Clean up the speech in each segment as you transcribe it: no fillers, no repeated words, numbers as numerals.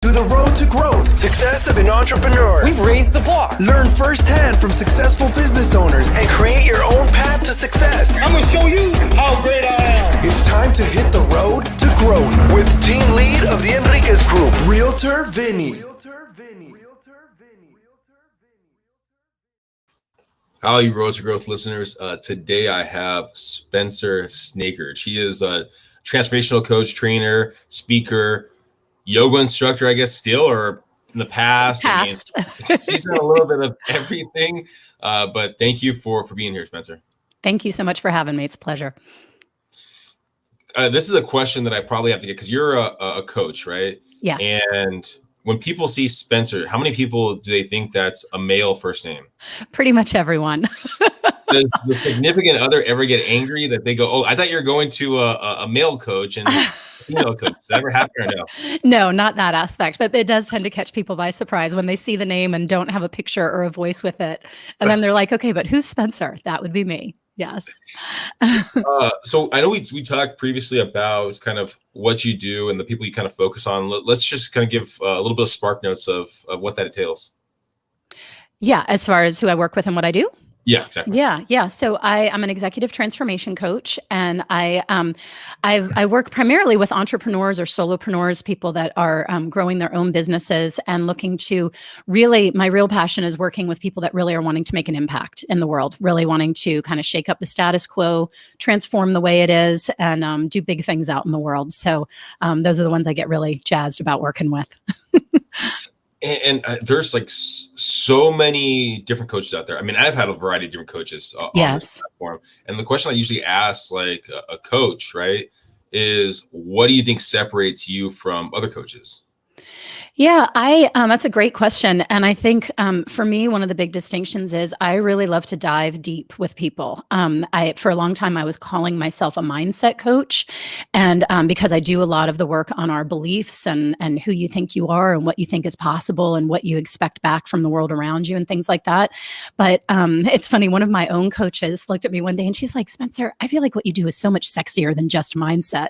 To the road to growth, success of an entrepreneur. We've raised the bar. Learn firsthand from successful business owners and create your own path to success. I'm going to show you how great I am. It's time to hit the road to growth with team lead of the Enriquez Group, Realtor Vinny. How are you, Road to Growth listeners? Today I have Spencer Snakard. She is a transformational coach, trainer, speaker, yoga instructor, I guess, still, or in the past. I mean, she's done a little bit of everything, but thank you for being here, Spencer. Thank you so much for having me. It's a pleasure. This is a question that I probably have to get because you're a coach, right? Yes. And when people see Spencer, how many people do they think that's a male first name? Pretty much everyone. Does the significant other ever get angry that they go, "Oh, I thought you were going to a male coach and female coach"? Does that ever happen or no? No, not that aspect, but it does tend to catch people by surprise when they see the name and don't have a picture or a voice with it. And then they're like, okay, but who's Spencer? That would be me. Yes. So I know we talked previously about kind of what you do and the people you kind of focus on. Let's just kind of give a little bit of spark notes of what that entails. Yeah. As far as who I work with and what I do. Yeah, exactly. Yeah. So I'm an executive transformation coach, and I work primarily with entrepreneurs or solopreneurs, people that are growing their own businesses and looking to really. My real passion is working with people that really are wanting to make an impact in the world, really wanting to kind of shake up the status quo, transform the way it is, and do big things out in the world. So those are the ones I get really jazzed about working with. And there's like so many different coaches out there. I mean, I've had a variety of different coaches on this platform. And the question I usually ask like a coach, right, is what do you think separates you from other coaches? Yeah, that's a great question. And I think for me, one of the big distinctions is I really love to dive deep with people. For a long time, I was calling myself a mindset coach. And because I do a lot of the work on our beliefs and who you think you are and what you think is possible and what you expect back from the world around you and things like that. But it's funny, one of my own coaches looked at me one day and she's like, Spencer, I feel like what you do is so much sexier than just mindset.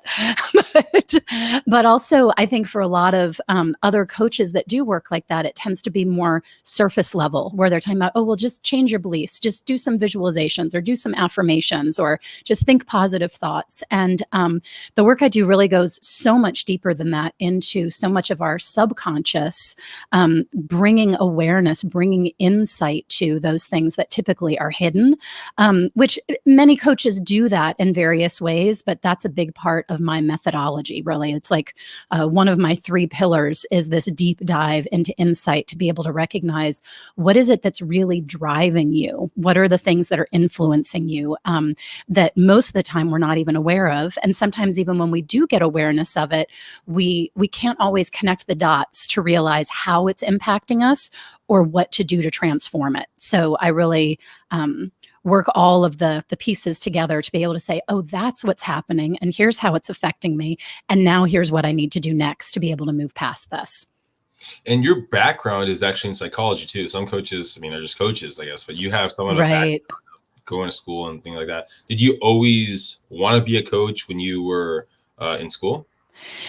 but also, I think for a lot of other coaches that do work like that, it tends to be more surface level where they're talking about, oh, well, just change your beliefs, just do some visualizations or do some affirmations or just think positive thoughts. And the work I do really goes so much deeper than that into so much of our subconscious, bringing awareness, bringing insight to those things that typically are hidden, which many coaches do that in various ways, but that's a big part of my methodology, really. It's like one of my 3 pillars is this deep dive into insight to be able to recognize what is it that's really driving you? What are the things that are influencing you that most of the time we're not even aware of? And sometimes even when we do get awareness of it, we can't always connect the dots to realize how it's impacting us or what to do to transform it. So I really work all of the pieces together to be able to say, oh, that's what's happening. And here's how it's affecting me. And now here's what I need to do next to be able to move past this. And your background is actually in psychology too. Some coaches, I mean, they're just coaches, I guess, but you have someone right. Going to school and things like that. Did you always want to be a coach when you were in school?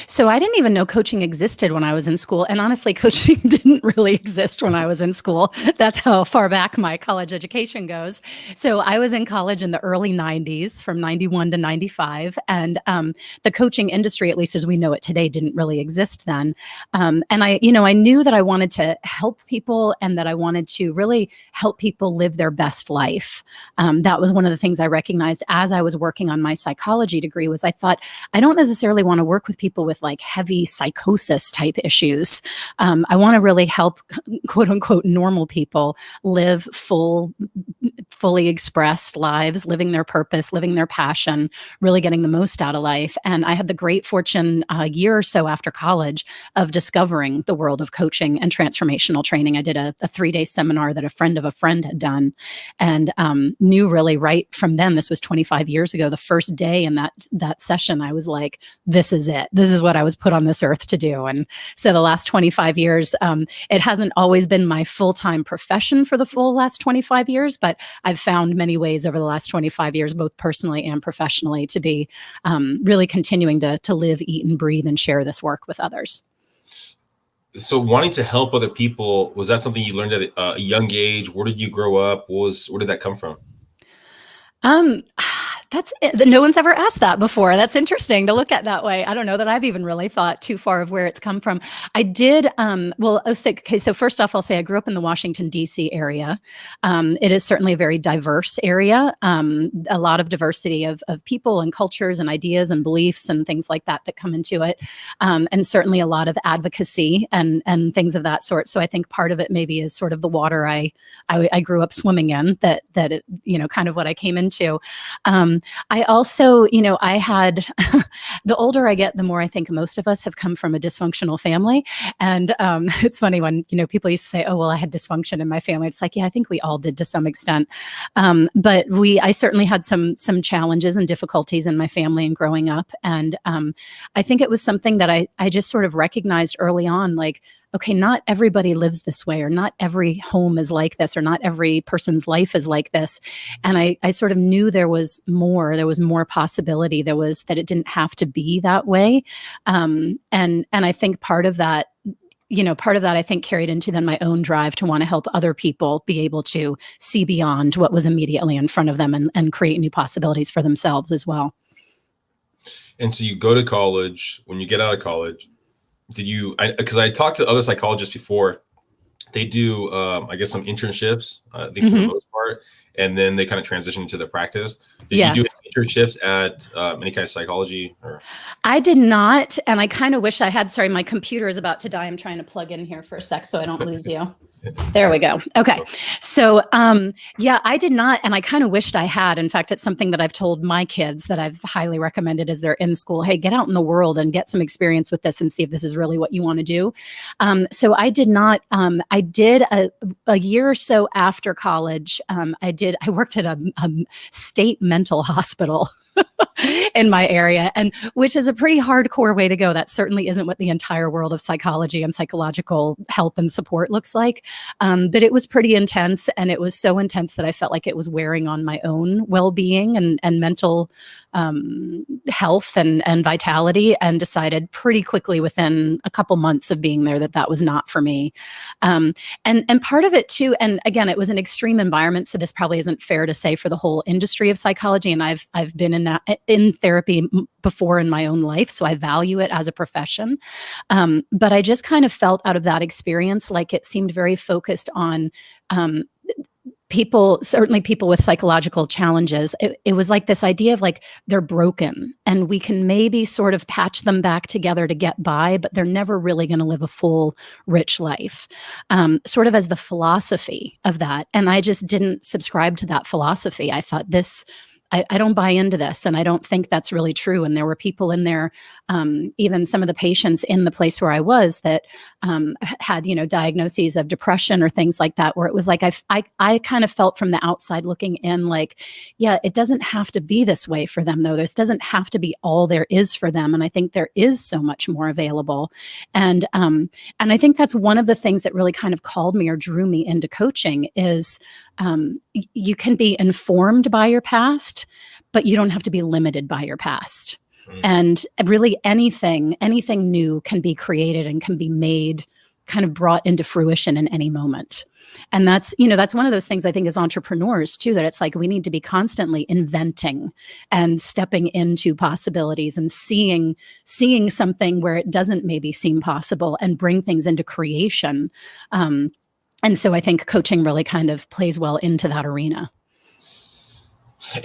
So I didn't even know coaching existed when I was in school. And honestly, coaching didn't really exist when I was in school. That's how far back my college education goes. So I was in college in the early 90s, from 91 to 95. And the coaching industry, at least as we know it today, didn't really exist then. And I knew that I wanted to help people and that I wanted to really help people live their best life. That was one of the things I recognized as I was working on my psychology degree was I thought, I don't necessarily want to work with people with like heavy psychosis type issues. I want to really help quote unquote normal people live fully expressed lives, living their purpose, living their passion, really getting the most out of life. And I had the great fortune a year or so after college of discovering the world of coaching and transformational training. I did a 3-day seminar that a friend of a friend had done and knew really right from then, this was 25 years ago, the first day in that session, I was like, this is it. This is what I was put on this earth to do. And so the last 25 years, it hasn't always been my full-time profession for the full last 25 years, but I've found many ways over the last 25 years, both personally and professionally, to be really continuing to live, eat, and breathe and share this work with others. So wanting to help other people, was that something you learned at a young age? Where did you grow up? Where did that come from? Um, that's no one's ever asked that before. That's interesting to look at that way. I don't know that I've even really thought too far of where it's come from. I did, so first off, I'll say I grew up in the Washington, D.C. area. It is certainly a very diverse area, a lot of diversity of people and cultures and ideas and beliefs and things like that that come into it. And certainly a lot of advocacy and things of that sort. So I think part of it maybe is sort of the water I grew up swimming in, that it, kind of what I came into. I also, I had, the older I get, the more I think most of us have come from a dysfunctional family. And it's funny when, people used to say, oh, well, I had dysfunction in my family. It's like, yeah, I think we all did to some extent. But I certainly had some challenges and difficulties in my family and growing up. And I think it was something that I just sort of recognized early on, like, okay, not everybody lives this way, or not every home is like this, or not every person's life is like this. And I sort of knew there was more possibility. There was, that it didn't have to be that way. And I think part of that I think carried into then my own drive to want to help other people be able to see beyond what was immediately in front of them and create new possibilities for themselves as well. And so you go to college. When you get out of college, because I talked to other psychologists before, they do, I guess, some internships, I think for the most part, and then they kind of transition into their practice. Did you do internships at any kind of psychology? Or? I did not, and I kind of wish I had. Sorry, my computer is about to die. I'm trying to plug in here for a sec so I don't lose you. There we go. Okay. So, I did not. And I kind of wished I had. In fact, it's something that I've told my kids that I've highly recommended as they're in school. Hey, get out in the world and get some experience with this and see if this is really what you want to do. So I did not. I did a year or so after college. I worked at a state mental hospital in my area, and which is a pretty hardcore way to go. That certainly isn't what the entire world of psychology and psychological help and support looks like. But it was pretty intense, and it was so intense that I felt like it was wearing on my own well-being and mental health and vitality, and decided pretty quickly within a couple months of being there that was not for me. And part of it too, and again, it was an extreme environment, so this probably isn't fair to say for the whole industry of psychology, and I've been in therapy before in my own life, so I value it as a profession. But I just kind of felt out of that experience like it seemed very focused on certainly people with psychological challenges. It was like this idea of like, they're broken and we can maybe sort of patch them back together to get by, but they're never really going to live a full, rich life, sort of as the philosophy of that. And I just didn't subscribe to that philosophy. I thought I don't buy into this, and I don't think that's really true. And there were people in there, even some of the patients in the place where I was, that had, diagnoses of depression or things like that, where it was like I kind of felt from the outside looking in, like, yeah, it doesn't have to be this way for them, though. This doesn't have to be all there is for them. And I think there is so much more available. And I think that's one of the things that really kind of called me or drew me into coaching is you can be informed by your past, but you don't have to be limited by your past. And really anything new can be created and can be made, kind of brought into fruition in any moment. And that's one of those things I think as entrepreneurs too, that it's like we need to be constantly inventing and stepping into possibilities and seeing something where it doesn't maybe seem possible and bring things into creation. And so I think coaching really kind of plays well into that arena.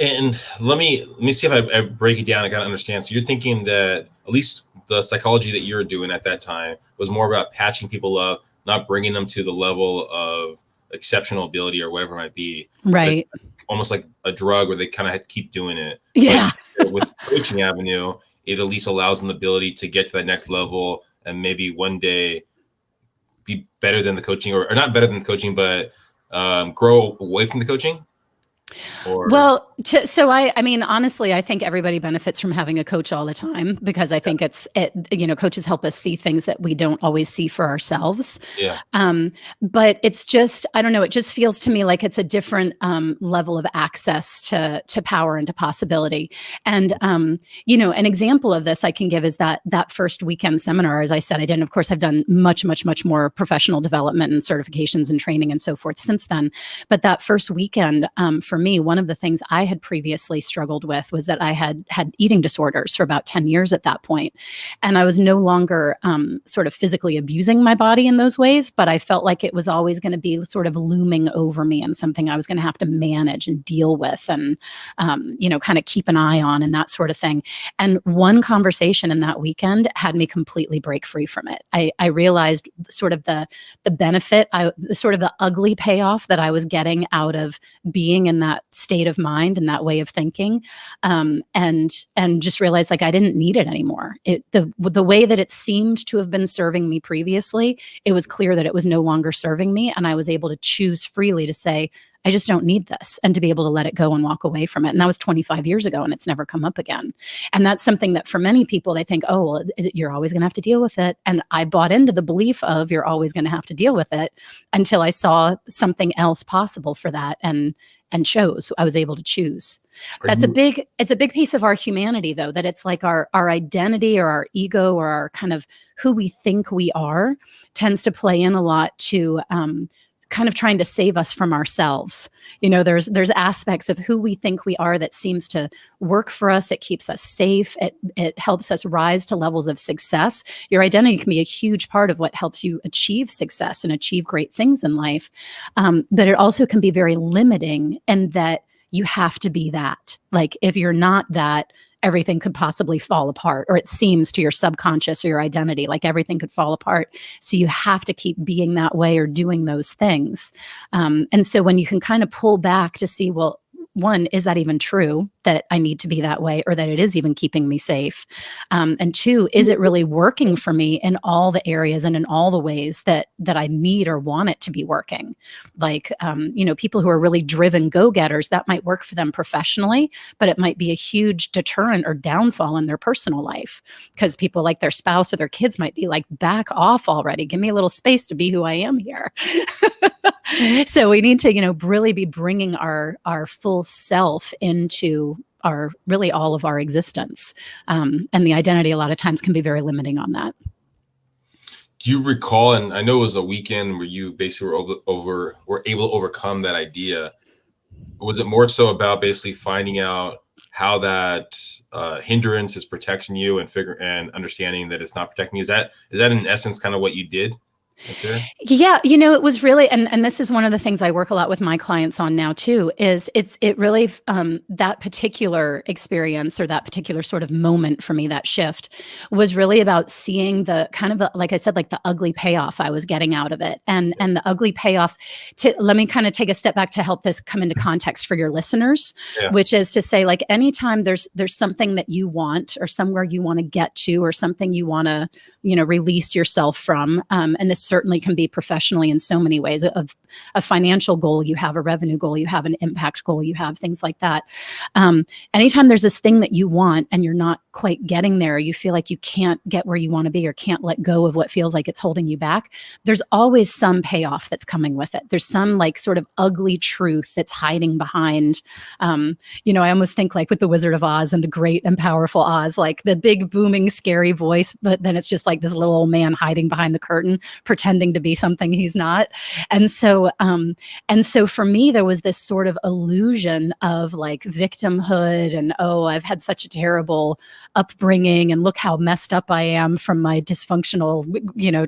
And let me see if I break it down. I got to understand. So you're thinking that at least the psychology that you're doing at that time was more about patching people up, not bringing them to the level of exceptional ability or whatever it might be. Right. It's almost like a drug where they kind of have to keep doing it. Yeah. But with the coaching avenue, it at least allows them the ability to get to that next level and maybe one day be better than the coaching, or not better than the coaching, but grow away from the coaching. Or Well, so I mean, honestly, I think everybody benefits from having a coach all the time because I think coaches help us see things that we don't always see for ourselves. yeah, But it's just, I don't know, it just feels to me like it's a different level of access to power and to possibility. And, an example of this I can give is that first weekend seminar. As I said, I didn't, of course, I've done much, much, much more professional development and certifications and training and so forth since then. But that first weekend, for me, one of the things I had previously struggled with was that I had eating disorders for about 10 years at that point. And I was no longer sort of physically abusing my body in those ways, but I felt like it was always going to be sort of looming over me and something I was going to have to manage and deal with and, kind of keep an eye on and that sort of thing. And one conversation in that weekend had me completely break free from it. I realized sort of the benefit, sort of the ugly payoff that I was getting out of being in that state of mind and that way of thinking, and just realized like I didn't need it anymore. The way that it seemed to have been serving me previously, it was clear that it was no longer serving me, and I was able to choose freely to say, I just don't need this, and to be able to let it go and walk away from it. And that was 25 years ago, and it's never come up again. And that's something that for many people, they think, oh, well, you're always going to have to deal with it. And I bought into the belief of you're always going to have to deal with it until I saw something else possible for that and chose. I was able to choose. It's a big piece of our humanity, though, that it's like our identity or our ego or our kind of who we think we are tends to play in a lot to kind of trying to save us from ourselves. There's aspects of who we think we are that seems to work for us. It keeps us safe. It helps us rise to levels of success. Your identity can be a huge part of what helps you achieve success and achieve great things in life. But it also can be very limiting in that you have to be that. Like if you're not that, everything could possibly fall apart, or it seems to your subconscious or your identity like everything could fall apart. So you have to keep being that way or doing those things. And so when you can kind of pull back to see, well, one, is that even true that I need to be that way, or that it is even keeping me safe? And two, is it really working for me in all the areas and in all the ways that I need or want it to be working? Like, people who are really driven go-getters, that might work for them professionally, but it might be a huge deterrent or downfall in their personal life because people like their spouse or their kids might be like, back off already. Give me a little space to be who I am here. So we need to, really be bringing our full self into our really all of our existence. And the identity a lot of times can be very limiting on that. Do you recall, and I know it was a weekend where you basically were able to overcome that idea. Was it more so about basically finding out how that hindrance is protecting you and understanding that it's not protecting you? Is that in essence kind of what you did? Okay. Yeah, it was really, and this is one of the things I work a lot with my clients on now too, is it really, that particular experience or that particular sort of moment for me, that shift was really about seeing the kind of, like I said, like the ugly payoff I was getting out of it. And the ugly payoffs let me kind of take a step back to help this come into context for your listeners, which is to say, like, anytime there's something that you want or somewhere you want to get to or something you want to, release yourself from, and this certainly can be professionally in so many ways, of a financial goal you have, a revenue goal you have, an impact goal you have, things like that. Anytime there's this thing that you want and you're not quite getting there, you feel like you can't get where you want to be or can't let go of what feels like it's holding you back, there's always some payoff that's coming with it. There's some like sort of ugly truth that's hiding behind, I almost think like with the Wizard of Oz and the great and powerful Oz, like the big booming scary voice, but then it's just like this little old man hiding behind the curtain, pretending to be something he's not. And so for me, there was this sort of illusion of like victimhood and, oh, I've had such a terrible upbringing and look how messed up I am from my dysfunctional,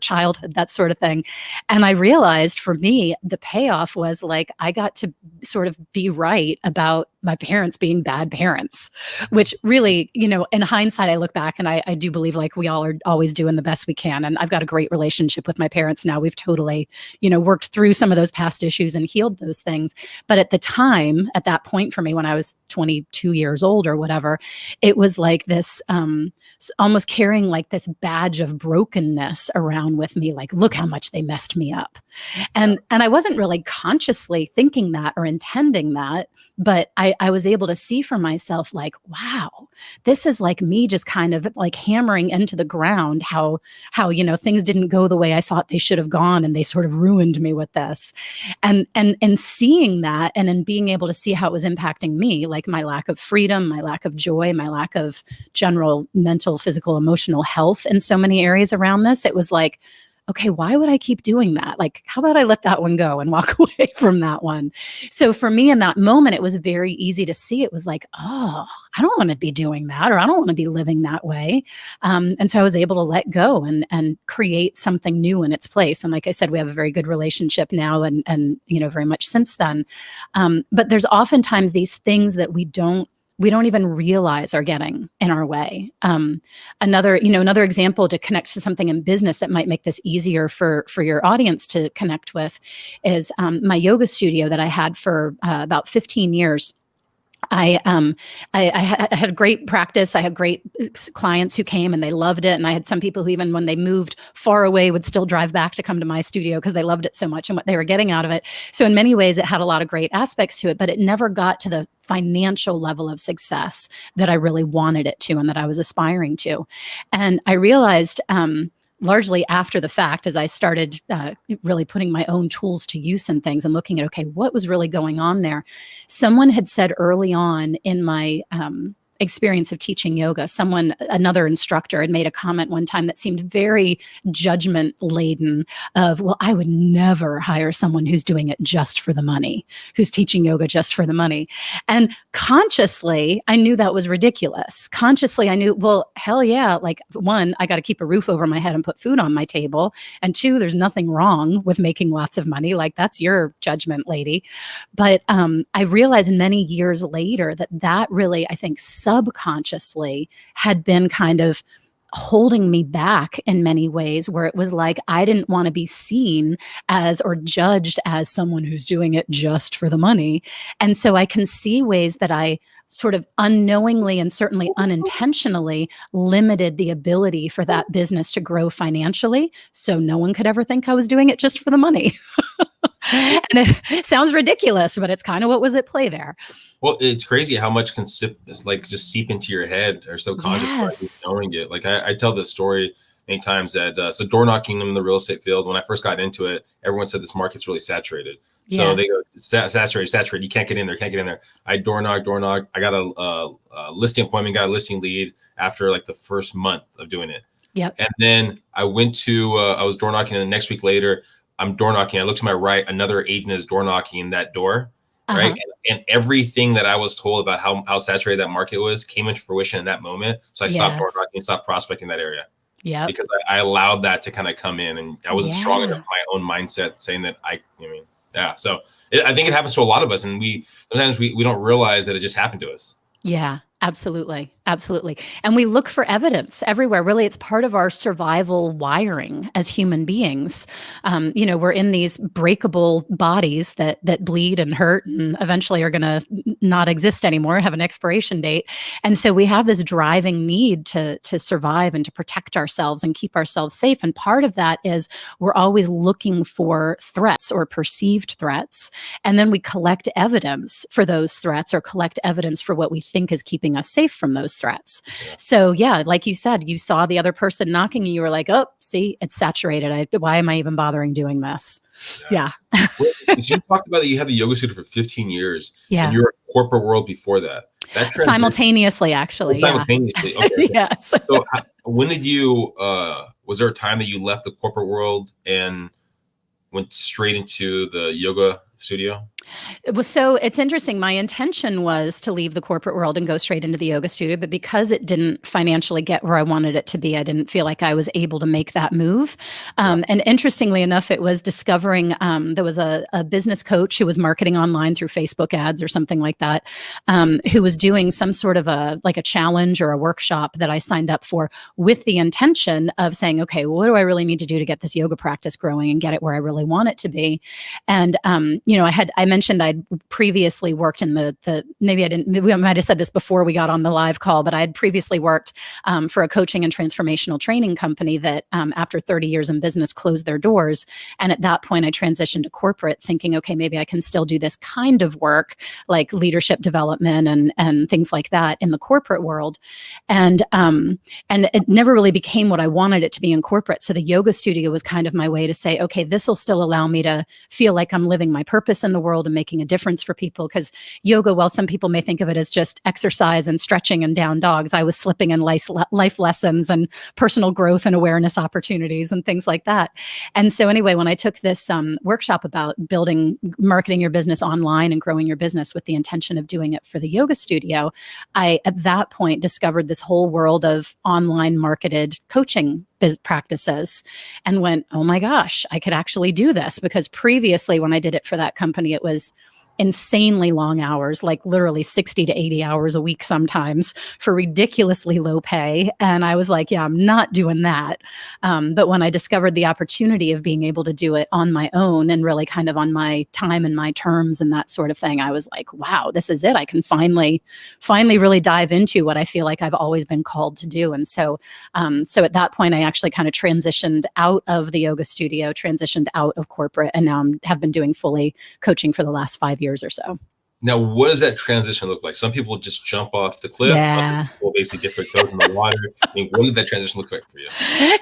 childhood, that sort of thing. And I realized for me, the payoff was like, I got to sort of be right about my parents being bad parents, which really, in hindsight, I look back and I do believe like we all are always doing the best we can. And I've got a great relationship with my parents now. We've totally, worked through some of those past issues and healed those things. But at the time, at that point for me, when I was 22 years old or whatever, it was like this, almost carrying like this badge of brokenness around with me, like, look how much they messed me up. And I wasn't really consciously thinking that or intending that, but I was able to see for myself, like, wow, this is like me just kind of like hammering into the ground how things didn't go the way I thought they should have gone, and they sort of ruined me with this. And seeing that, and then being able to see how it was impacting me, like my lack of freedom, my lack of joy, my lack of general mental, physical, emotional health in so many areas around this, it was like, okay, why would I keep doing that? Like, how about I let that one go and walk away from that one? So for me in that moment, it was very easy to see. It was like, oh, I don't want to be doing that, or I don't want to be living that way. And so I was able to let go and create something new in its place. And like I said, we have a very good relationship now, and very much since then. But there's oftentimes these things that we don't even realize are getting in our way. Another example to connect to something in business that might make this easier for your audience to connect with is my yoga studio that I had for about 15 years. I had great practice. I had great clients who came and they loved it. And I had some people who, even when they moved far away, would still drive back to come to my studio because they loved it so much and what they were getting out of it. So in many ways, it had a lot of great aspects to it, but it never got to the financial level of success that I really wanted it to and that I was aspiring to. And I realized, largely after the fact, as I started really putting my own tools to use and things and looking at, okay, what was really going on there? Someone had said early on in my experience of teaching yoga, another instructor had made a comment one time that seemed very judgment laden of, well, I would never hire someone who's doing it just for the money, who's teaching yoga just for the money. And consciously, I knew that was ridiculous. Consciously, I knew, well, hell yeah. Like, one, I got to keep a roof over my head and put food on my table. And two, there's nothing wrong with making lots of money. Like, that's your judgment, lady. But I realized many years later that really, I think, subconsciously had been kind of holding me back in many ways, where it was like I didn't want to be seen as or judged as someone who's doing it just for the money. And so I can see ways that I sort of unknowingly and certainly unintentionally limited the ability for that business to grow financially. So no one could ever think I was doing it just for the money. And it sounds ridiculous, but it's kind of what was at play there. Well, it's crazy how much can just seep into your head or subconscious Yes. without you knowing it. Like I tell this story many times that so door knocking in the real estate field, when I first got into it, everyone said this market's really saturated. So they go saturated. You can't get in there. I door knock. I got a listing appointment, got a listing lead after like the first month of doing it. Yep. And then I went to I was door knocking, and the next week later, I'm door knocking. I look to my right, another agent is door knocking in that door. Right. And everything that I was told about how saturated that market was came into fruition in that moment. So I stopped door knocking, stopped prospecting that area. Yeah. Because I allowed that to kind of come in, and I wasn't strong enough in my own mindset saying that yeah. So I think it happens to a lot of us, and sometimes we don't realize that it just happened to us. Yeah. Absolutely. Absolutely. And we look for evidence everywhere. Really, it's part of our survival wiring as human beings. We're in these breakable bodies that bleed and hurt and eventually are going to not exist anymore, have an expiration date. And so we have this driving need to survive and to protect ourselves and keep ourselves safe. And part of that is we're always looking for threats or perceived threats. And then we collect evidence for those threats or collect evidence for what we think is keeping us safe from those threats. So yeah, like you said, you saw the other person knocking and you were like, oh, see, it's saturated. Why am I even bothering doing this? Yeah. Well, so you talked about that you had the yoga studio for 15 years. Yeah. And you were in corporate world before that. Simultaneously, actually. Simultaneously. Okay. Yes. So when did you, was there a time that you left the corporate world and went straight into the yoga studio? So it's interesting. My intention was to leave the corporate world and go straight into the yoga studio, but because it didn't financially get where I wanted it to be, I didn't feel like I was able to make that move. And interestingly enough, it was discovering there was a business coach who was marketing online through Facebook ads or something like that, who was doing some sort of a challenge or a workshop that I signed up for with the intention of saying, okay, well, what do I really need to do to get this yoga practice growing and get it where I really want it to be? And I mentioned I'd previously worked in we might have said this before we got on the live call, but I had previously worked for a coaching and transformational training company that after 30 years in business closed their doors. And at that point, I transitioned to corporate thinking, okay, maybe I can still do this kind of work like leadership development and things like that in the corporate world. And it never really became what I wanted it to be in corporate. So the yoga studio was kind of my way to say, okay, this will still allow me to feel like I'm living my purpose in the world and making a difference for people. Because yoga, while some people may think of it as just exercise and stretching and down dogs, I was slipping in life lessons and personal growth and awareness opportunities and things like that. And so anyway, when I took this workshop about marketing your business online and growing your business with the intention of doing it for the yoga studio, I, at that point, discovered this whole world of online marketed coaching practices and went, oh my gosh, I could actually do this. Because previously when I did it for that company, it was insanely long hours, like literally 60 to 80 hours a week sometimes for ridiculously low pay. And I was like, yeah, I'm not doing that. But when I discovered the opportunity of being able to do it on my own and really kind of on my time and my terms and that sort of thing, I was like, wow, this is it. I can finally really dive into what I feel like I've always been called to do. And so at that point, I actually kind of transitioned out of the yoga studio, transitioned out of corporate, and now have been doing fully coaching for the last 5 years or so. Now, what does that transition look like? Some people just jump off the cliff. Yeah. Other people basically dip their toe in the water. I mean, what did that transition look like for you?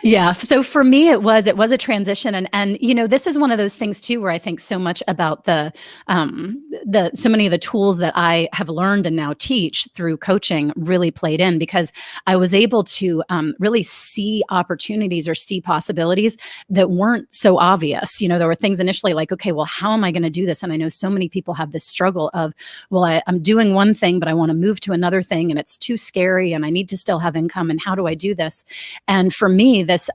Yeah. So for me, it was a transition. And this is one of those things too, where I think so much about so many of the tools that I have learned and now teach through coaching really played in, because I was able to really see opportunities or see possibilities that weren't so obvious. There were things initially like, okay, well, how am I going to do this? And I know so many people have this struggle of, well, I'm doing one thing, but I want to move to another thing and it's too scary and I need to still have income. And how do I do this? And for me, this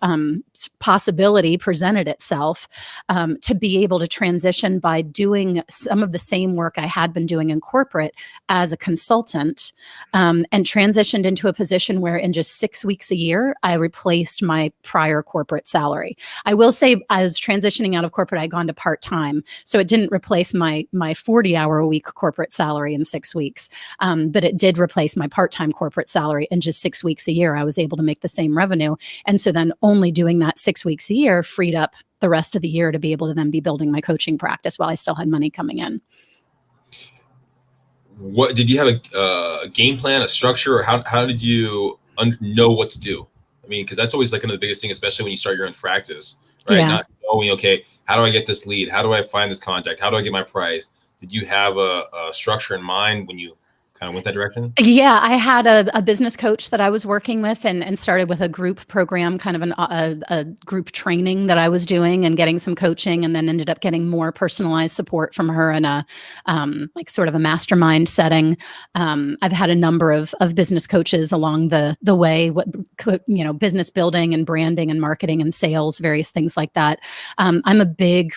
possibility presented itself to be able to transition by doing some of the same work I had been doing in corporate as a consultant, and transitioned into a position where in just 6 weeks a year, I replaced my prior corporate salary. I will say I was transitioning out of corporate, I'd gone to part-time. So it didn't replace my 40-hour-a-week corporate salary in 6 weeks. But it did replace my part-time corporate salary in just 6 weeks a year. I was able to make the same revenue. And so then only doing that 6 weeks a year freed up the rest of the year to be able to then be building my coaching practice while I still had money coming in. What did you have a game plan, a structure, or how did you know what to do? I mean, because that's always like one of the biggest things, especially when you start your own practice, right? Yeah. Not knowing, okay, how do I get this lead? How do I find this contact? How do I get my prize? Did you have a structure in mind when you kind of went that direction? Yeah, I had a business coach that I was working with and started with a group program, kind of a group training that I was doing and getting some coaching, and then ended up getting more personalized support from her in a like sort of a mastermind setting. I've had a number of business coaches along the way, business building and branding and marketing and sales, various things like that. I'm a big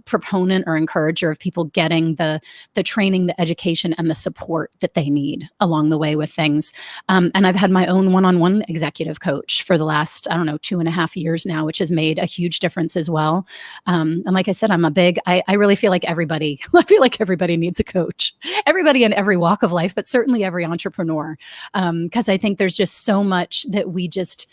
proponent or encourager of people getting the training, the education, and the support that they need along the way with things. And I've had my own one-on-one executive coach for the last, 2.5 years now, which has made a huge difference as well. And like I said, I really feel like everybody needs a coach, everybody in every walk of life, but certainly every entrepreneur. Because I think there's just so much that we just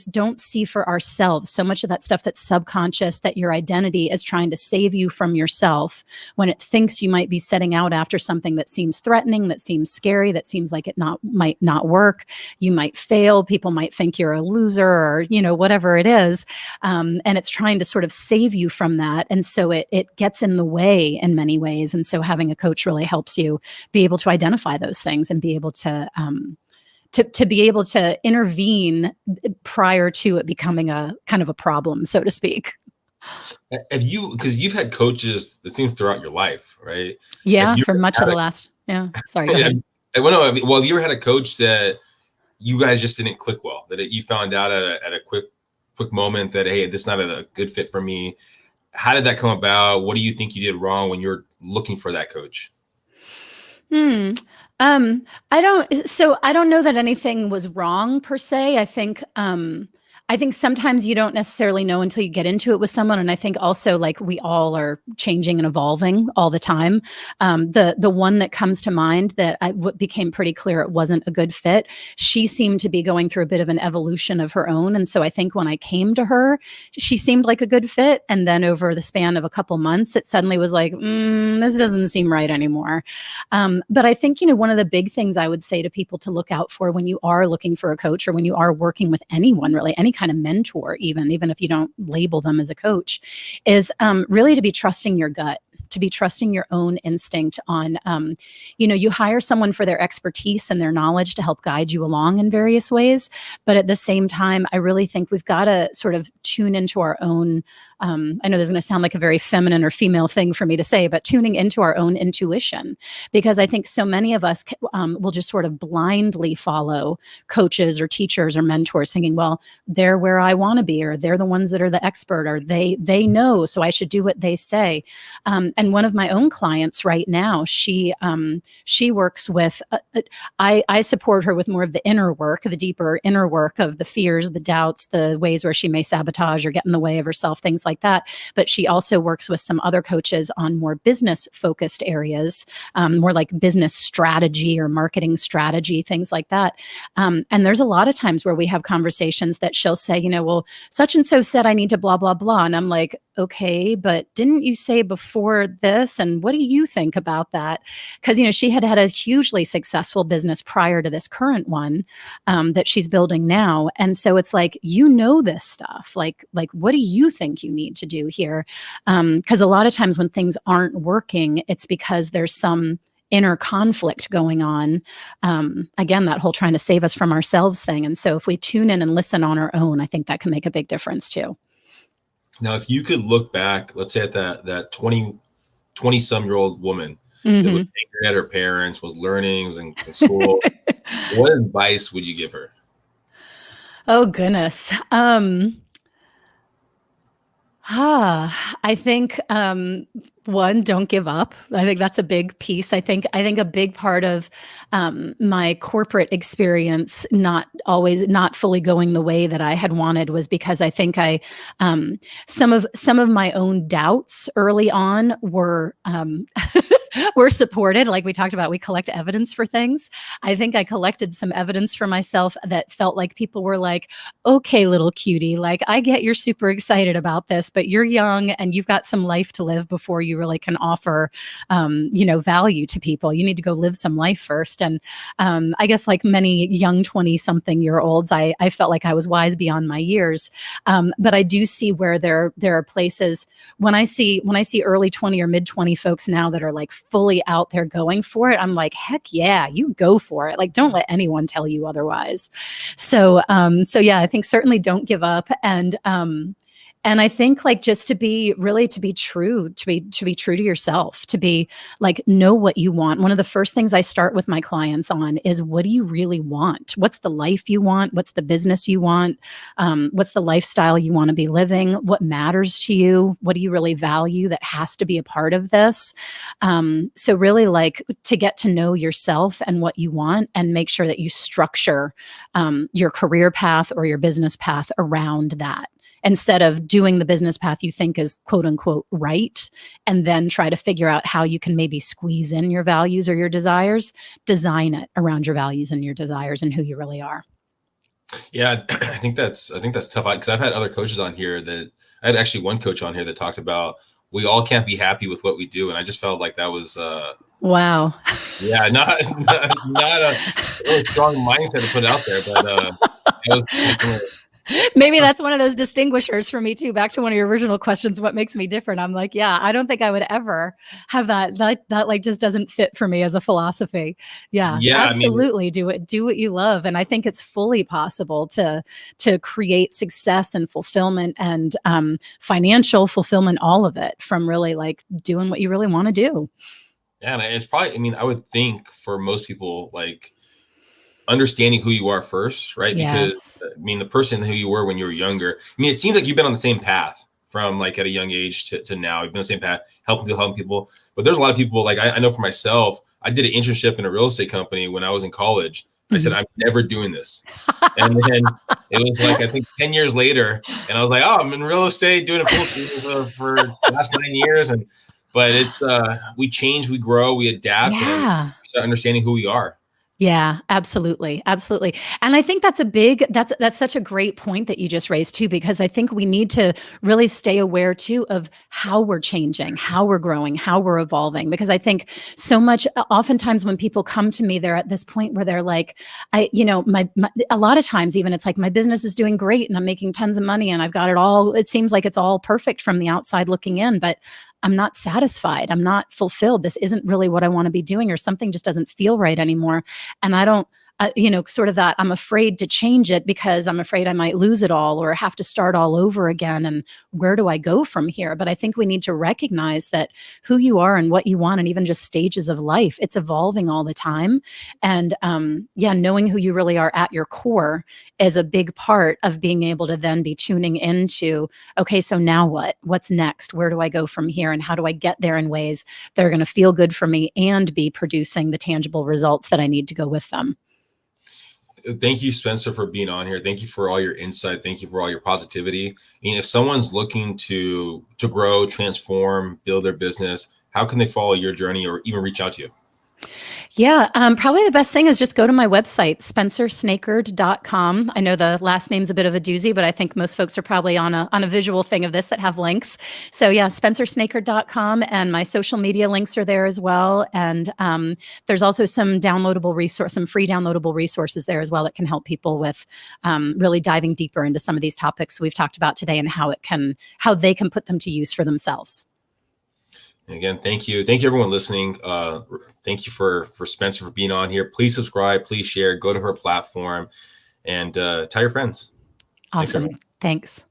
don't see for ourselves. So much of that stuff that's subconscious, that your identity is trying to save you from yourself when it thinks you might be setting out after something that seems threatening, that seems scary, that seems like it might not work. You might fail. People might think you're a loser or, whatever it is. And it's trying to sort of save you from that. And so it gets in the way in many ways. And so having a coach really helps you be able to identify those things and be able to be able to intervene prior to it becoming a kind of a problem, so to speak. Have you, because you've had coaches, it seems throughout your life, right? Have Yeah, you for ever much of had the a, last. Yeah. Sorry, go ahead. well, no, have you ever had a coach that you guys just didn't click well, that you found out at a quick moment that, hey, this is not a good fit for me? How did that come about? What do you think you did wrong when you're looking for that coach? Hmm. I don't know that anything was wrong per se. I think sometimes you don't necessarily know until you get into it with someone. And I think also like we all are changing and evolving all the time. The one that comes to mind that became pretty clear it wasn't a good fit. She seemed to be going through a bit of an evolution of her own. And so I think when I came to her, she seemed like a good fit. And then over the span of a couple months, it suddenly was like, this doesn't seem right anymore. But I think, one of the big things I would say to people to look out for when you are looking for a coach or when you are working with anyone, really, any kind of mentor, even if you don't label them as a coach, is really to be trusting your gut, to be trusting your own instinct on, you hire someone for their expertise and their knowledge to help guide you along in various ways. But at the same time, I really think we've got to sort of tune into our own, I know this is going to sound like a very feminine or female thing for me to say, but tuning into our own intuition, because I think so many of us will just sort of blindly follow coaches or teachers or mentors thinking, well, they're where I want to be, or they're the ones that are the expert, or they know, so I should do what they say. And one of my own clients right now, she works with, I support her with more of the inner work, the deeper inner work of the fears, the doubts, the ways where she may sabotage or get in the way of herself, things like that. But she also works with some other coaches on more business focused areas, more like business strategy or marketing strategy, things like that. And there's a lot of times where we have conversations that she'll say, well, such and so said I need to blah, blah, blah. And I'm like, okay, but didn't you say before this? And what do you think about that? Because, she had had a hugely successful business prior to this current one that she's building now. And so it's like, this stuff, like, what do you think you need to do here? Because a lot of times when things aren't working, it's because there's some inner conflict going on. Again, that whole trying to save us from ourselves thing. And so if we tune in and listen on our own, I think that can make a big difference too. Now, if you could look back, let's say at that 20 some year old woman Mm-hmm. that was angry at her parents, was learning, was in school, what advice would you give her? Oh, goodness. I think one, don't give up. I think that's a big piece. I think a big part of my corporate experience not fully going the way that I had wanted was because I think some of my own doubts early on were were supported. Like we talked about, we collect evidence for things. I think I collected some evidence for myself that felt like people were like, okay, little cutie, like I get you're super excited about this, but you're young and you've got some life to live before you really can offer, value to people. You need to go live some life first. And I guess like many young 20-something-year-olds, I felt like I was wise beyond my years. But I do see where there are places when I see early 20 or mid 20 folks now that are like fully out there going for it. I'm like, heck yeah, you go for it. Like, don't let anyone tell you otherwise. So yeah, I think certainly don't give up. And I think like just to be true to yourself, to be like, know what you want. One of the first things I start with my clients on is, what do you really want? What's the life you want? What's the business you want? What's the lifestyle you want to be living? What matters to you? What do you really value that has to be a part of this? So really like to get to know yourself and what you want, and make sure that you structure your career path or your business path around that, instead of doing the business path you think is quote unquote right, and then try to figure out how you can maybe squeeze in your values or your desires. Design it around your values and your desires and who you really are. Yeah, I think that's tough, because I've had other coaches on here that I had actually one coach on here that talked about, we all can't be happy with what we do. And I just felt like that was wow. Yeah, not a really strong mindset to put out there, but it was something Maybe that's one of those distinguishers for me too. Back to one of your original questions, what makes me different? I'm like, yeah, I don't think I would ever have that like just doesn't fit for me as a philosophy. Yeah, Yeah, I mean, absolutely. Do what you love. And I think it's fully possible to create success and fulfillment and financial fulfillment, all of it from really like doing what you really want to do. yeah, and it's probably, I mean, I would think for most people, like understanding who you are first, right? Because Yes. I mean, the person who you were when you were younger, I mean, it seems like you've been on the same path from like at a young age to now. You've been on the same path, helping people. But there's a lot of people, like I know for myself, I did an internship in a real estate company when I was in college. I said, I'm never doing this. And then it was like, I think 10 years later, and I was like, oh, I'm in real estate doing it for the last 9 years. But it's, we change, we grow, we adapt, and Yeah. start understanding who we are. Yeah, absolutely. Absolutely. And I think that's that's such a great point that you just raised too, because I think we need to really stay aware too of how we're changing, how we're growing, how we're evolving. Because I think so much, oftentimes when people come to me, they're at this point where they're like, a lot of times even it's like my business is doing great and I'm making tons of money and I've got it all. It seems like it's all perfect from the outside looking in, but I'm not satisfied. I'm not fulfilled. This isn't really what I want to be doing, or something just doesn't feel right anymore. And I don't, sort of that I'm afraid to change it because I'm afraid I might lose it all or have to start all over again. And where do I go from here? But I think we need to recognize that who you are and what you want, and even just stages of life, it's evolving all the time. And knowing who you really are at your core is a big part of being able to then be tuning into, okay, so now what? What's next? Where do I go from here? And how do I get there in ways that are going to feel good for me and be producing the tangible results that I need to go with them? Thank you, Spencer, for being on here. Thank you for all your insight. Thank you for all your positivity. If someone's looking to grow, transform, build their business, how can they follow your journey or even reach out to you? Yeah, probably the best thing is just go to my website, spencersnakard.com. I know the last name's a bit of a doozy, but I think most folks are probably on a visual thing of this that have links. So yeah, spencersnakard.com, and my social media links are there as well. And there's also some free downloadable resources there as well that can help people with really diving deeper into some of these topics we've talked about today and how they can put them to use for themselves. Again, thank you everyone listening. Thank you for Spencer for being on here. Please subscribe, please share, go to her platform, and tell your friends. Awesome. Thanks.